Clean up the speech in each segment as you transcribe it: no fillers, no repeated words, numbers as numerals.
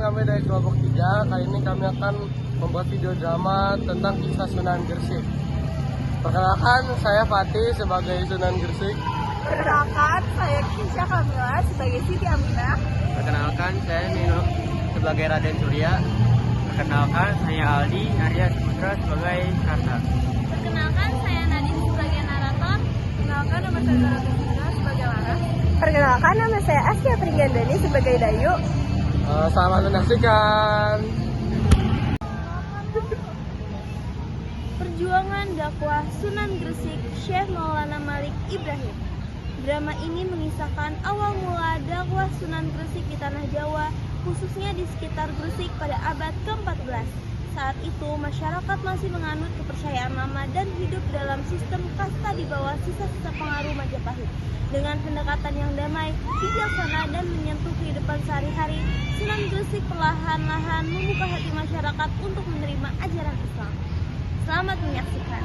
kami dari kelompok 3. Kali ini kami akan membuat video drama tentang kisah Sunan Gresik. Perkenalkan, saya Fatih sebagai Sunan Gresik. Perkenalkan, saya Kisha Kamila sebagai Siti Aminah. Perkenalkan, saya Nino sebagai Raden Surya. Perkenalkan, saya Aldi Arya Saputra sebagai Karta. Perkenalkan, saya Nadine sebagai narator. Perkenalkan, nama saya Zara Tusina sebagai Laras. Perkenalkan, nama saya Asya Pringgandani sebagai Dayu. Selamat menyaksikan. Perjuangan dakwah Sunan Gresik Syekh Maulana Malik Ibrahim. Drama ini mengisahkan awal mula dakwah Sunan Gresik di tanah Jawa, khususnya di sekitar Gresik pada abad ke-14. Saat itu, masyarakat masih menganut kepercayaan lama dan hidup dalam sistem kasta di bawah sisa-sisa pengaruh Majapahit. Dengan pendekatan yang damai, bijaksana, dan menyentuh kehidupan sehari-hari, Sunan Gresik perlahan-lahan membuka hati masyarakat untuk menerima ajaran Islam. Selamat menyaksikan.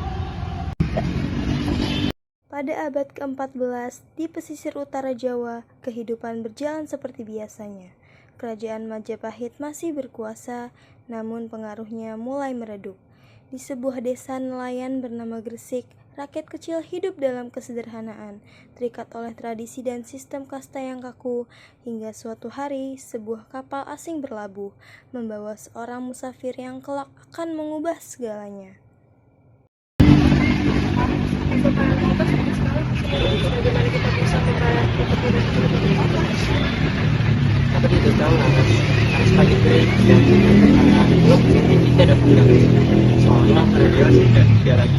Pada abad ke-14, di pesisir utara Jawa, kehidupan berjalan seperti biasanya. Kerajaan Majapahit masih berkuasa, namun pengaruhnya mulai meredup. Di sebuah desa nelayan bernama Gresik, rakyat kecil hidup dalam kesederhanaan, terikat oleh tradisi dan sistem kasta yang kaku, hingga suatu hari sebuah kapal asing berlabuh, membawa seorang musafir yang kelak akan mengubah segalanya. Bagaimana kita bisa membayar Seperti itu tahu harus pagi baik dan anak-anak kita ada punya soalnya pada dia sudah dia lagi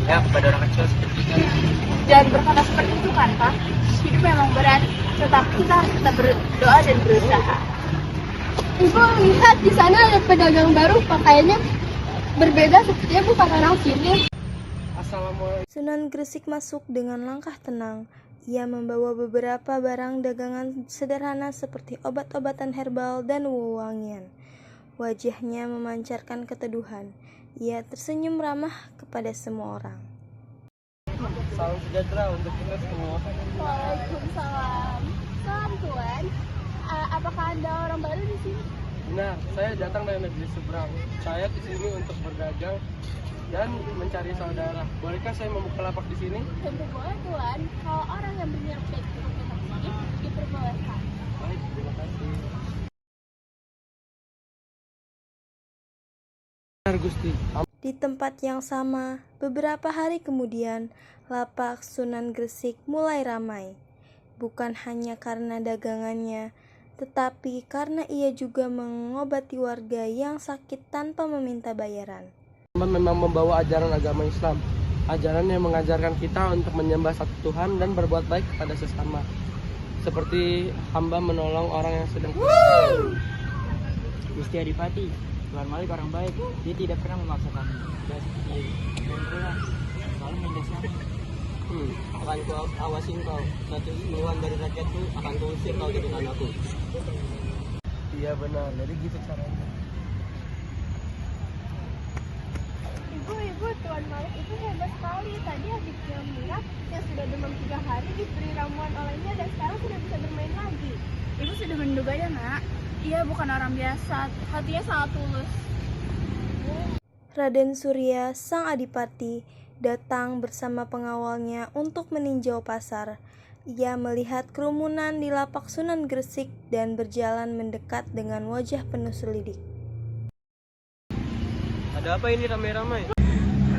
ya kepada orang kecil seperti itu. Jangan berkata seperti itu kan, Pak. Hidup memang berat, tetapi kita harus tetap berdoa dan berusaha. Ibu lihat di sana ada pedagang baru, pakaiannya berbeda, sepertinya bukan orang sini. Assalamualaikum. Sunan Gresik masuk dengan langkah tenang. Ia membawa beberapa barang dagangan sederhana seperti obat-obatan herbal dan wewangian. Wajahnya memancarkan keteduhan. Ia tersenyum ramah kepada semua orang. Salam sejahtera untuk kita semua. Waalaikumsalam. Salam Tuan. Apakah Anda orang baru di sini? Benar, saya datang dari negeri seberang. Saya ke sini untuk berdagang dan mencari saudara. Bolehkah saya membuka lapak di sini? Tentu boleh Tuan. Kalau orang yang berniat baik untuk datang ke sini, diperbolehkan. Baik, terima kasih. Benar Gusti. Di tempat yang sama, beberapa hari kemudian, lapak Sunan Gresik mulai ramai. Bukan hanya karena dagangannya, tetapi karena ia juga mengobati warga yang sakit tanpa meminta bayaran. Hamba memang membawa ajaran agama Islam. Ajaran yang mengajarkan kita untuk menyembah satu Tuhan dan berbuat baik kepada sesama. Seperti hamba menolong orang yang sedang Gusti Adipati, Tuan Malik orang baik, dia tidak pernah memaksa kami. Dia seperti selalu mendesak kami. Akan ku awasin kau, satu iluan dari rakyatku akan kuusir kau dari tanahku. Iya benar, jadi gitu caranya. Ibu, Tuan Malik itu hebat sekali. Tadi adiknya Mira yang sudah demam 3 hari diberi ramuan olehnya dan sekarang sudah bisa bermain lagi. Ibu sudah menduganya, Nak. Ia bukan orang biasa, hatinya sangat tulus. Raden Surya, sang adipati, datang bersama pengawalnya untuk meninjau pasar. Ia melihat kerumunan di lapak Sunan Gresik dan berjalan mendekat dengan wajah penuh selidik. Ada apa ini ramai-ramai?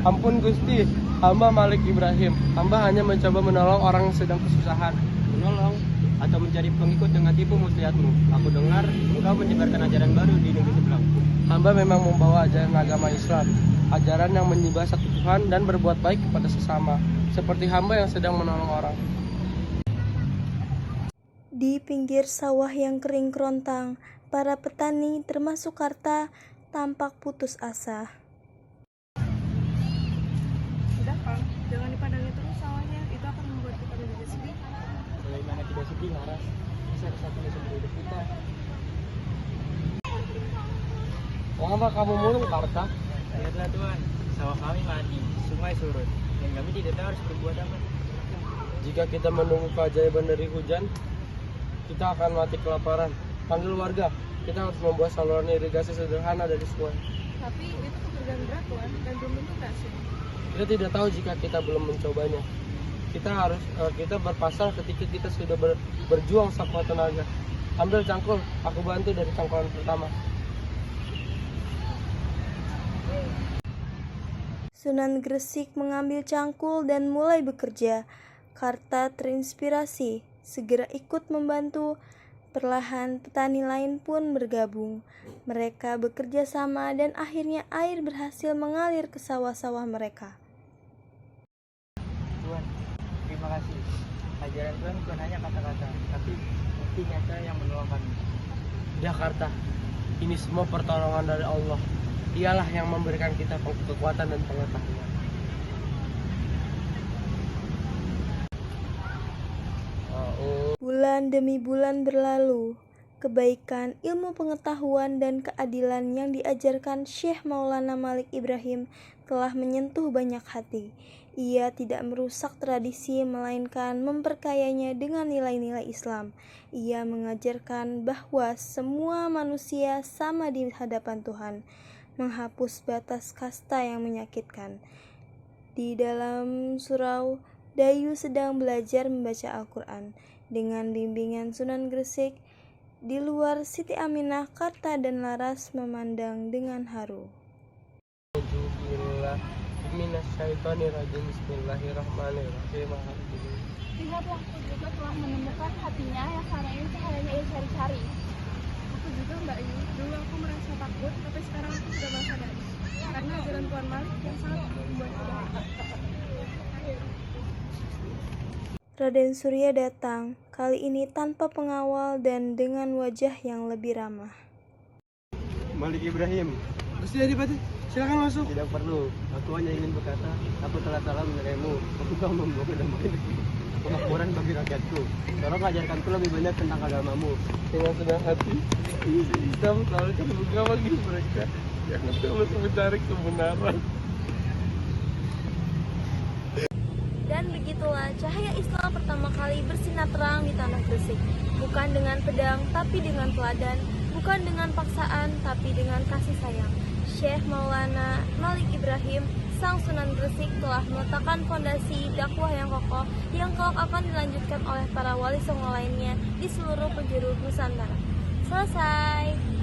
Ampun Gusti, hamba Malik Ibrahim. Hamba hanya mencoba menolong orang yang sedang kesusahan. Menolong atau mencari pengikut dengan tipu muslihatmu. Aku dengar engkau menyebarkan ajaran baru di negeri seberang. Hamba memang membawa ajaran agama Islam. Ajaran yang menyembah satu Tuhan dan berbuat baik kepada sesama. Seperti hamba yang sedang menolong orang. Di pinggir sawah yang kering kerontang, para petani termasuk Karta tampak putus asa. Sudah, Kang. Jangan dipandangi terus sawahnya. Itu akan membuat kita menjadi sedih. Bagaimana tidak sedih, Laras? Bisa satu-satunya sumber hidup kita. Mengapa kamu mulung, Karta? Lihatlah Tuhan, sawah kami mati, sungai surut, dan kami tidak tahu harus berbuat apa. Jika kita menunggu keajaiban dari hujan, kita akan mati kelaparan. Panggil warga, kita harus membuat saluran irigasi sederhana dari sungai. Tapi itu pekerjaan berat Tuhan dan belum tentu berhasil. Kita tidak tahu jika kita belum mencobanya. Kita berpasrah ketika kita sudah berjuang sekuat tenaga. Ambil cangkul, aku bantu dari cangkulan pertama. Sunan Gresik mengambil cangkul dan mulai bekerja. Karta terinspirasi, segera ikut membantu. Perlahan petani lain pun bergabung. Mereka bekerja sama dan akhirnya air berhasil mengalir ke sawah-sawah mereka. Tuhan, terima kasih. Ajaran Tuhan bukan hanya kata-kata, tapi bukti nyata yang menolong kami. Jakarta, ini semua pertolongan dari Allah. Dialah yang memberikan kita kekuatan dan pengetahuan. Bulan demi bulan berlalu, kebaikan, ilmu pengetahuan, dan keadilan yang diajarkan Syekh Maulana Malik Ibrahim telah menyentuh banyak hati. Ia tidak merusak tradisi, melainkan memperkayanya dengan nilai-nilai Islam. Ia mengajarkan bahwa semua manusia sama di hadapan Tuhan, menghapus batas kasta yang menyakitkan. Di dalam surau, Dayu sedang belajar membaca Al-Quran. Dengan bimbingan Sunan Gresik, di luar Siti Aminah, Karta dan Laras memandang dengan haru. Bismillahirrahmanirrahim. Lihat aku juga telah menemukan hatinya yang selama ini cahayanya ia cari-cari. Aku juga Mbak Yu, dulu aku merasa takut, tapi sekarang aku sudah merasa sadar. Karena ajaran Tuan Malik yang sangat membuatku bahagia. Raden Surya datang, kali ini tanpa pengawal dan dengan wajah yang lebih ramah. Malik Ibrahim, Gusti Adipati, silakan masuk. tidak perlu. Aku hanya ingin berkata, aku telah salah menilaimu. Aku telah membawa kedamaian kemakmuran bagi rakyatku. Tolong ajarkanku lebih banyak tentang agamamu. Dengan senang hati, Islam selalu terbuka bagi mereka yang tulus mencari kebenaran. Dan begitulah cahaya Islam pertama kali bersinar terang di tanah Gresik. Bukan dengan pedang, tapi dengan teladan. Bukan dengan paksaan, tapi dengan kasih sayang. Syekh Maulana Malik Ibrahim, Sang Sunan Gresik, telah meletakkan fondasi dakwah yang kokoh yang kelak akan dilanjutkan oleh para wali songo lainnya di seluruh penjuru Nusantara. Selesai.